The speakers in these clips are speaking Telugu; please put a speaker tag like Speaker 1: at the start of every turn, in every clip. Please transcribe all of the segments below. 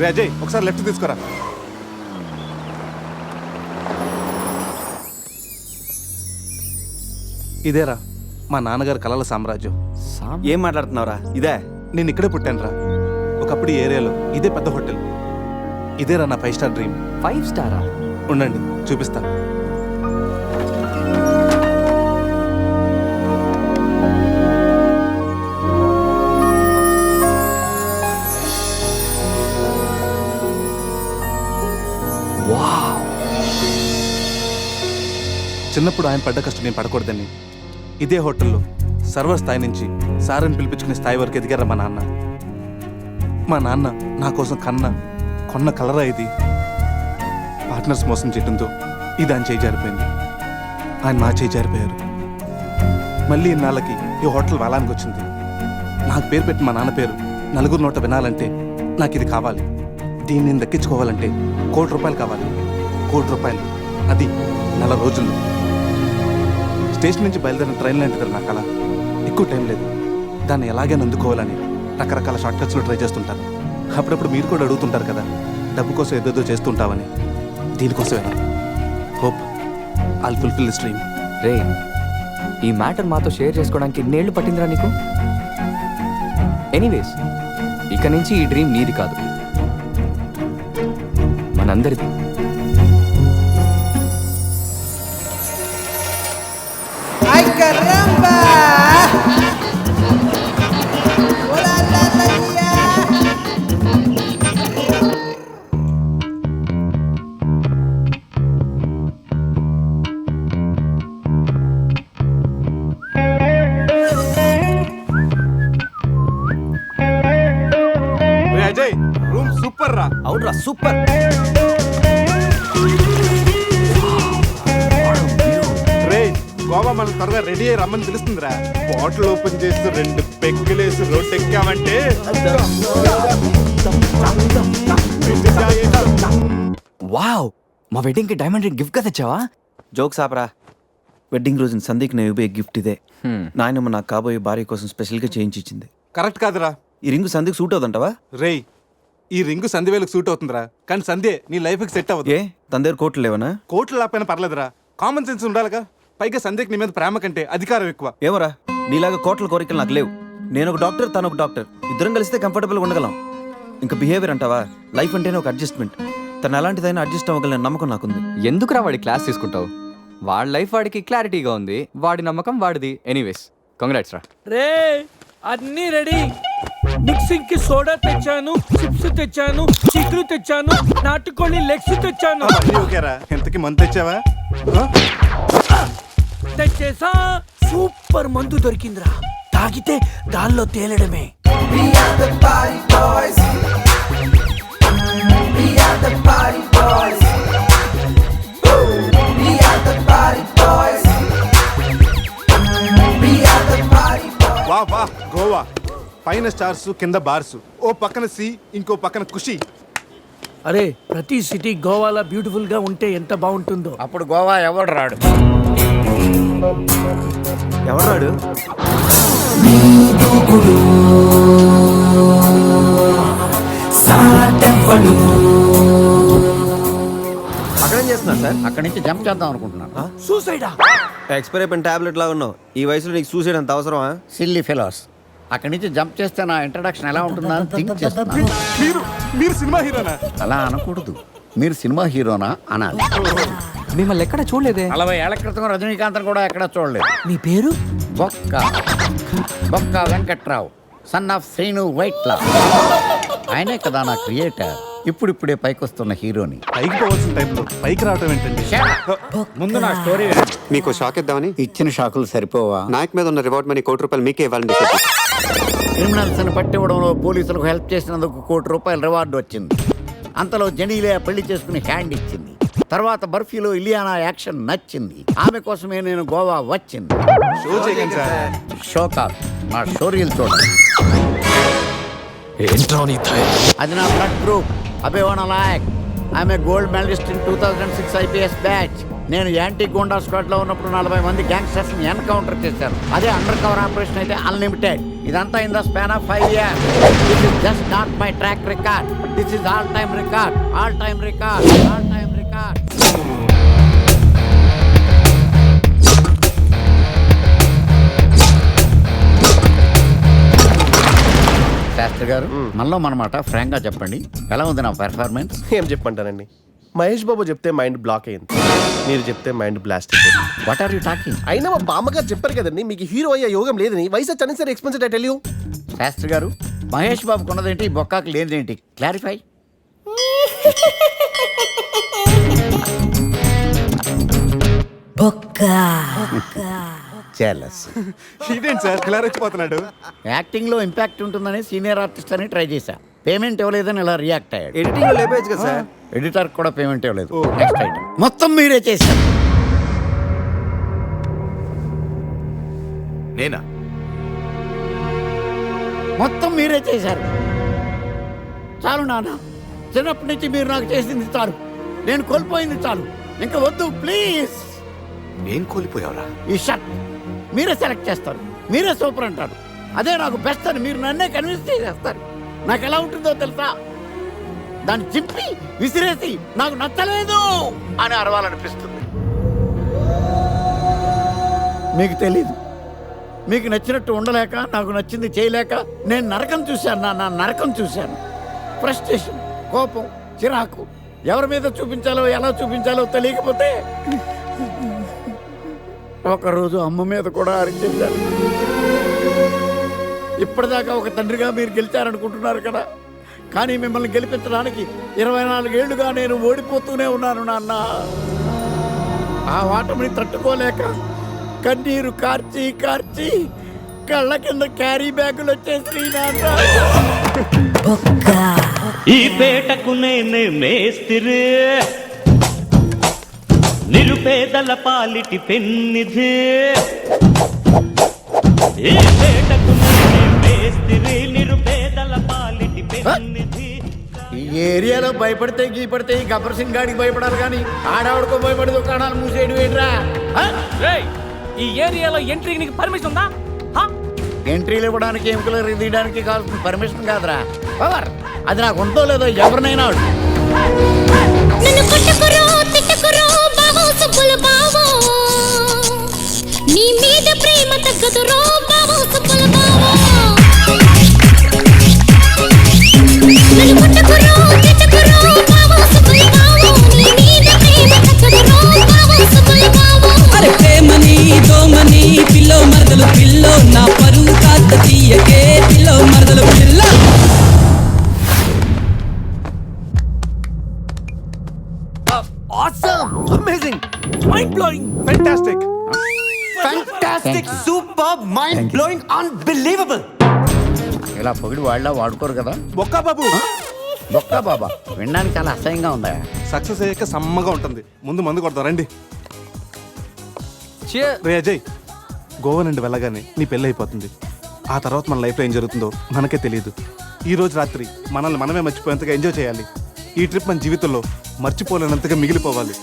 Speaker 1: రే అజయ్ ఒకసారి లెఫ్ట్ తీసుకోరా. ఇదేరా మా నాన్నగారు కలల సామ్రాజ్యం.
Speaker 2: ఏం మాట్లాడుతున్నావురా? ఇదే
Speaker 1: నేను ఇక్కడే పుట్టానురా. ఒకప్పుడు ఈ ఏరియాలో ఇదే పెద్ద హోటల్. ఇదేరా నా 5 స్టార్ డ్రీమ్.
Speaker 3: 5 స్టారా?
Speaker 1: ఉండండి చూపిస్తా. చిన్నప్పుడు ఆయన పడ్డ కష్టం నేను పడకూడదని ఇదే హోటల్లో సర్వర్ స్థాయి నుంచి సారని పిలిపించుకునే స్థాయి వరకు ఎదిగారా మా నాన్న. మా నాన్న నా కోసం కొన్న కలరా ఇది. పార్ట్నర్స్ మోసం చేయడంతో ఇది ఆయన చేయి జారిపోయింది. ఆయన నా చేయి జారిపోయారు. మళ్ళీ ఇన్నాళ్ళకి ఈ హోటల్ వాళ్ళానికి వచ్చింది. నాకు పేరు పెట్టి మా నాన్న పేరు నలుగురు నోట వినాలంటే నాకు ఇది కావాలి. దీన్ని నేను దక్కించుకోవాలంటే ₹1,00,00,000 కావాలి. ₹1,00,00,000 అది 4 రోజుల్లో. స్టేషన్ నుంచి బయలుదేరిన ట్రైన్ లాంటి కదా నా కళ. ఎక్కువ టైం లేదు. దాన్ని ఎలాగైనా అందుకోవాలని రకరకాల షార్ట్ కట్స్లో ట్రై చేస్తుంటాను. అప్పుడప్పుడు మీరు కూడా అడుగుతుంటారు కదా, డబ్బు కోసం ఏదేదో చేస్తుంటావని. దీనికోసమేనా? Hope I'll fulfil this dream.
Speaker 3: రే, ఈ మ్యాటర్ మాతో షేర్ చేసుకోవడానికి ఎన్నేళ్ళు పట్టిందిరా నీకు? ఎనీవేస్, ఇక నుంచి ఈ డ్రీమ్ నీది కాదు, మనందరిది.
Speaker 1: అజయ్ రూమ్ సూపర్ రా.
Speaker 2: అవునరా, సూపర్.
Speaker 1: రే గోవా మనం త్వరగా రెడీ అయ్యి రమ్మని తెలుస్తుందిరా. బాటిల్ ఓపెన్ చేసి 2 పెగ్గులేసి రోడ్ ఎక్కామంటే
Speaker 3: వావ్, మా వెడ్డింగ్ కి డైమండ్ రింగ్ గిఫ్ట్ గా తెచ్చావా?
Speaker 2: జోక్స్ ఆపరా. వెడ్డింగ్ రోజున సందీక్ నేను ఇవ్వే గిఫ్ట్ ఇదే. నాయనమ్మ నాకు కాబోయే భార్య కోసం స్పెషల్గా చేయించి ఇచ్చింది.
Speaker 1: కరెక్ట్ కాదురా.
Speaker 2: ఈ రింగు సందీక్ సూట్ అవుతుంటావా?
Speaker 1: రేయ్, ఈ రింగు సంధ్యవేలకు సూట్ అవుతుందిరా, కానీ సంధ్య నీ లైఫ్కి సెట్ అవ్వదు.
Speaker 2: ఏ తన దగ్గర కోట్లు లేవనా?
Speaker 1: కోట్లు లేకపోయినా పర్లేదురా, కామన్ సెన్స్ ఉండాలిగా. పైగా సంధ్యకి నీ మీద ప్రేమ కంటే అధికారం ఎక్కువ.
Speaker 2: ఏమరా, నీలాగా కోట్ల కోరికలు నాకు లేవు. నేను ఒక డాక్టర్, తను ఒక డాక్టర్. ఇద్దరం కలిస్తే కంఫర్టబుల్గా ఉండగలం. ఇంకా బిహేవియర్ అంటావా? లైఫ్ అంటేనే ఒక అడ్జస్ట్మెంట్. తను ఎలాంటిదైనా అడ్జస్ట్ అవ్వగల నమ్మకం నాకుంది.
Speaker 3: ఎందుకురా వాడి క్లాస్ తీసుకుంటావు? వాడి లైఫ్ వాడికి క్లారిటీగా ఉంది, వాడి నమ్మకం వాడిది. ఎనీవేస్, కంగ్రాట్స్ రా.
Speaker 4: రే, అన్నీ రెడీ. మిక్సింగ్ కి సోడా తెచ్చాను, చిప్స్ తెచ్చాను, చిక్కులు తెచ్చాను, నాటుకోళ్ళి లెగ్స్ తెచ్చాను.
Speaker 1: ఓకేరా, ఎంతకి మందు తెచ్చావా?
Speaker 4: తెచ్చేసా. సూపర్ మందు దొరికిందిరా, తాగితే గాల్లో తేలడమే.
Speaker 1: వా వా గోవా, పైన స్టార్స్ కింద బార్స్, ఓ పక్కన సీ ఇంకో పక్కన ఖుషి.
Speaker 4: అరే, ప్రతి సిటీ గోవాలో బ్యూటిఫుల్ గా ఉంటే ఎంత బాగుంటుందో.
Speaker 5: అప్పుడు గోవా ఎవడు రాడు?
Speaker 2: ఎవరు రాడు? అక్కడేం చేస్తున్నా సార్?
Speaker 5: అక్కడి నుంచి జంప్ చేద్దాం అనుకుంటున్నాను.
Speaker 4: సూసైడా?
Speaker 2: ఎక్స్పైర్ అయిపోయిన టాబ్లెట్ లాగా ఉన్నావు. ఈ వయసులో నీకు సూసైడ్ అంత అవసరమా?
Speaker 5: Silly fellows. అక్కడి నుంచి జంప్ చేస్తే నా ఇంట్రడక్షన్ ఎలా ఉంటుందా అని థింక్ చేస్తున్నాను.
Speaker 1: మీరు సినిమా హీరోనా?
Speaker 5: అలా అనకూడదు, మీరు సినిమా హీరోనా అనాలి.
Speaker 3: మిమ్మల్ని ఎక్కడ చూడలేదే.
Speaker 5: 40 ఏళ్ల క్రితం రజనీకాంత్ కూడా ఎక్కడ చూడలేదు.
Speaker 4: మీ పేరు?
Speaker 5: బొక్క వెంకట్రావు, సన్ ఆఫ్ శ్రీను వైట్లా. ఆయనే కదా నా క్రియేటర్. ఇప్పుడిప్పుడే పైకొస్తున్న హీరోని.
Speaker 1: పైకి పోవాల్సిన టైంలో పైకి రావటం ఏంటండి?
Speaker 5: ముందు నా స్టోరీ
Speaker 6: మీకు షాక్ ఇద్దామని.
Speaker 5: ఇచ్చిన షాకులు సరిపోవా?
Speaker 6: నాయక్ మీద ఉన్న రివార్డ్ మనీ ₹1,00,00,000 మీకే ఇవ్వాలని చెప్పి.
Speaker 5: క్రిమినల్స్ ని పట్టివ్వడంలో పోలీసులకు హెల్ప్ చేసినందుకు ₹1,00,00,000 రివార్డు వచ్చింది. అంతలో జనీలియా పెళ్లి చేసుకుని హ్యాండ్ ఇచ్చింది. తర్వాత బర్ఫీలో ఇలియానా యాక్షన్ నచ్చింది. ఆమె కోసమే నేను గోవా వచ్చింది.
Speaker 1: షో చేయకండి సార్.
Speaker 5: షో కాదు, నా షోరీలు చూడండి. అది నా బ్లడ్ గ్రూప్. అభివాన లాయక్. ఆమె gold medallist in 2006 IPS batch. నేను యాంటీ గోండా స్క్వాడ్ లో ఉన్నప్పుడు 40 మంది గ్యాంగ్స్టర్స్ ని ఎన్కౌంటర్ చేశారు. అదే అండర్ కవర్ ఆపరేషన్ అయితే అన్లిమిటెడ్. ఇదంతా in the span of 5 years. This is just not my track record. This is all time record. All time record. All time record. Shastri గారు, మనలో మనమాట ఫ్రాంక్ గా చెప్పండి, ఎలా ఉంది నా పెర్ఫార్మెన్స్?
Speaker 7: ఏం చెప్పంటానండి, మహేష్ బాబు చెప్తే మైండ్ బ్లాక్ అయింది, మీరు చెప్తే మైండ్ బ్లాస్ట్ అయిపోయింది.
Speaker 5: What are you talking?
Speaker 7: అయినా మా బామ్మగారు చెప్పారు కదండి మీకు హీరో అయ్యే యోగం లేదని. వయసు వచ్చాను sir experienced I tell you.
Speaker 5: Shastri గారు, మహేష్ బాబుకు ఉన్నదేంటి, బొక్కాకి లేనిదేంటి? క్లారిఫై. చెలస్.
Speaker 1: ఇదేంటి సార్ ఇలా రెచ్చిపోతున్నాడు?
Speaker 5: యాక్టింగ్ లో ఇంపాక్ట్ ఉంటుందని సీనియర్ ఆర్టిస్ట్ అని ట్రై చేశా. పేమెంట్ ఇవ్వలేదని ఇలా రియాక్ట్ అయ్యాడు.
Speaker 2: ఎడిటింగ్ లో లేపేయచ్చు కదా సార్.
Speaker 5: ఎడిటర్ కూడా పేమెంట్ ఇవ్వలేదు. నెక్స్ట్ ఐటమ్ మొత్తం మీరే చేశారు.
Speaker 8: నేనా?
Speaker 5: మొత్తం మీరే చేశారు. చాలు నాన్న, చిన్నప్పటి నుంచి మీరు నాకు చేసింది చాలు, నేను కోల్పోయింది చాలు, ఇంకా వద్దు ప్లీజ్.
Speaker 8: ఏం కోల్పోయావురా?
Speaker 5: ఈ షర్ట్ మీరే సెలెక్ట్ చేస్తారు, మీరే సూపర్ అంటారు, అదే నాకు బెస్ట్ అని మీరు నన్నే కన్విన్స్ చేసేస్తారు. నాకు ఎలా ఉంటుందో తెలుసా, దాన్ని చింపి విసిరేసి నాకు నచ్చలేదు అని అరవాలనిపిస్తుంది. మీకు తెలీదు, మీకు నచ్చినట్టు ఉండలేక, నాకు నచ్చింది చేయలేక నేను నరకం చూశాను. నా నరకం చూశాను. ఫ్రస్ట్రేషన్, కోపం, చిరాకు, ఎవరి మీద చూపించాలో ఎలా చూపించాలో తెలియకపోతే ఒకరోజు అమ్మ మీద కూడా అరిచేశాను. ఇప్పటిదాకా ఒక తండ్రిగా మీరు గెలిచారనుకుంటున్నారు కదా, కానీ మిమ్మల్ని గెలిపించడానికి 24 ఏళ్లుగా నేను ఓడిపోతూనే ఉన్నాను నాన్న. ఆ ఓటమిని తట్టుకోలేక కన్నీరు కార్చి కార్చి కళ్ళ కింద క్యారీ బ్యాగులు వచ్చేసి నాన్న.
Speaker 9: ఈ పేటకు నేనే మేస్తిరి, నిరుపేదల పాలిటి పెన్నిధి. ఈ పేటకు నేనే మేస్తిరి, నిరుపేదల పాలిటి పెన్నిధి.
Speaker 5: ఈ ఏరియాలో భయపడితే గీపడితే ఈ గబ్బర్ సింగ్ గాడికి భయపడాలి కానీ ఆడావిడకో భయపడి దుకాణాలు మూసేయడం ఏంట్రా?
Speaker 4: ఈ ఏరియాలో ఎంట్రీకి నీకు పర్మిషన్ ఉందా?
Speaker 5: ఎంట్రీలు ఇవ్వడానికి ఎముకలు తీయడానికి కావాల్సిన పర్మిషన్ కాదురా, పవర్. అది నాకు ఉందో లేదో ఎవరినైనా అడుగు.
Speaker 10: నీ మీద ప్రేమ తగ్గదు రో బావో సుబ్బుల బావో. నన్ను ముట్టుకురో తిట్టుకురో బావో సుబ్బుల బావో. నీ మీద ప్రేమ తగ్గదు రో బావో సుబ్బుల బావో.
Speaker 11: అరే ప్రేమని దోమని పిల్లో మరదలు పిల్లో, నా పరువు కాస్త తీయకే పిల్లో మరదలు పిల్ల.
Speaker 2: Awesome! Amazing!
Speaker 4: Mind blowing,
Speaker 1: Fantastic.
Speaker 2: Fantastic! Superb! Mind blowing! Unbelievable!
Speaker 5: ఇలా పొగిడి వాళ్ళ వాడుకోరు కదా.
Speaker 1: బొక్కా బాబు,
Speaker 5: బొక్కా బాబా వినడానికి చాలా అసహ్యంగా ఉందా?
Speaker 1: సక్సెస్ అయ్యాక సమ్మగా ఉంటుంది. ముందు మందు కొడతాం రండి.
Speaker 3: Cheers.
Speaker 1: రే అజయ్, గోవా నుండి వెళ్ళగానే నీ పెళ్ళి అయిపోతుంది. ఆ తర్వాత మన లైఫ్లో ఏం జరుగుతుందో మనకే తెలియదు. ఈ రోజు రాత్రి మనల్ని మనమే మర్చిపోయేంతగా ఎంజాయ్ చేయాలి. ఈ ట్రిప్ మన జీవితంలో మర్చిపోలేనంతగా మిగిలిపోవాలి.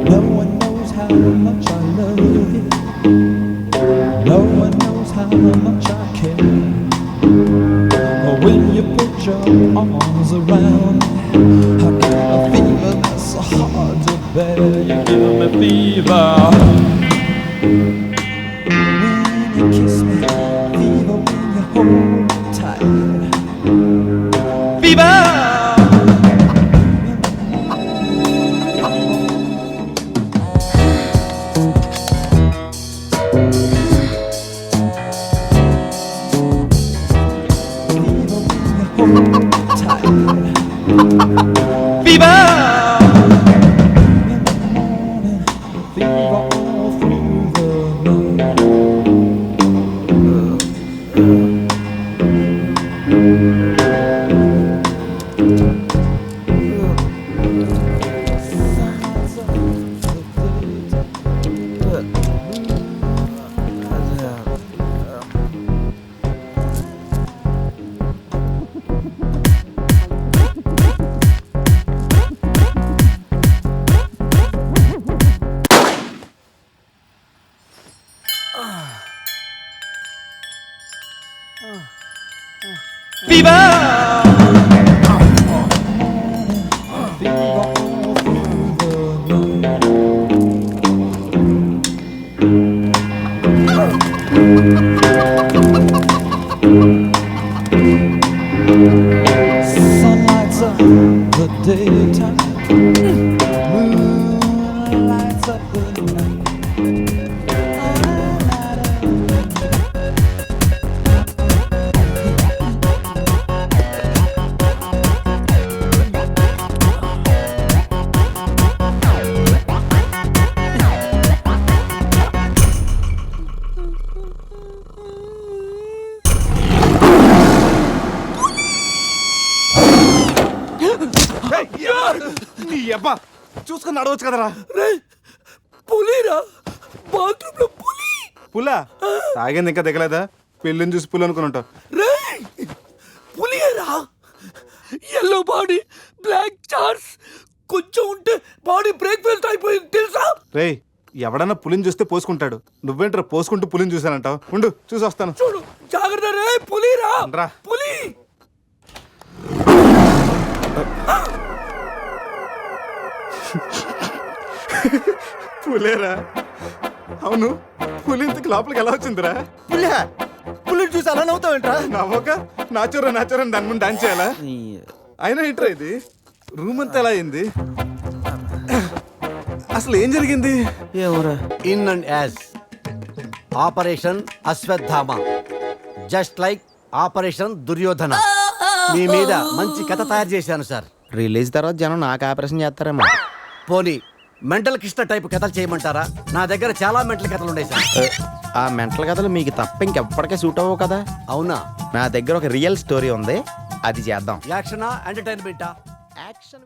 Speaker 11: No one knows how much I love you. No one knows how much I care. When you put your arms around me, I get a fever that's so hard to bear. You give me fever. When you kiss me, fever when you hold me tight. Fever! Fever! In the morning, fever Sun lights up the daytime, moon lights up the night.
Speaker 1: నీ అబ్బా చూసుకుని నడవచ్చు కదరా.
Speaker 4: పులిరా, బాత్రూమ్ లో పులి.
Speaker 1: పులా తాగింది ఇంకా దిగలేదా? పెళ్ళిని చూసి పులి అనుకుని ఉంటావు.
Speaker 4: రేయ్, పులియేరా. ఎల్లో బాడీ, బ్లాక్ చార్స్, కొంచెం ఉంటే బాడీ బ్రేక్ఫాస్ట్ అయిపోయింది తెలుసా?
Speaker 1: రేయ్ ఎవడన్నా పులిని చూస్తే పోసుకుంటాడు, నువ్వేంట్రా పోసుకుంటూ పులిని చూసానంటావు? ఉండు చూసి వస్తాను.
Speaker 4: చూడు జాగ్రత్త రే, పులిరా,
Speaker 1: రా.
Speaker 4: పులి.
Speaker 1: పులేరా? అవును, పులి ఇంతకు లోపలికి ఎలా వచ్చిందిరా?
Speaker 2: పుల్లి చూసి అలా నవ్వుతావేంట్రా?
Speaker 1: నవ్వక నాచురా నాచురా దాని ముందు డాన్స్ చేయాలా? అయినా ఏంట్రా ఇది? రూమ్ అంతా ఎలా అయింది? అసలు ఏం జరిగింది?
Speaker 2: ఏమోరా.
Speaker 5: In and as operation Ashwatthama, just like operation Duryodhana. మీ మీద మంచి కథ తయారు చేశాను సార్.
Speaker 2: రిలీజ్ తర్వాత జనం నాకు ఆపరేషన్ చేస్తారేమో.
Speaker 5: పోనీ మెంటల్ కృష్ణ టైప్ కథలు చేయమంటారా? నా దగ్గర చాలా మెంటల్ కథలు ఉన్నాయి సార్.
Speaker 2: ఆ మెంటల్ కథలు మీకు తప్ప ఇంకెప్పటికే సూట్ అవ్వవు కదా.
Speaker 5: అవునా?
Speaker 2: నా దగ్గర ఒక రియల్ స్టోరీ ఉంది, అది చేద్దాం.
Speaker 5: యాక్షనా ఎంటర్టైన్మెంటా?
Speaker 2: యాక్షన్.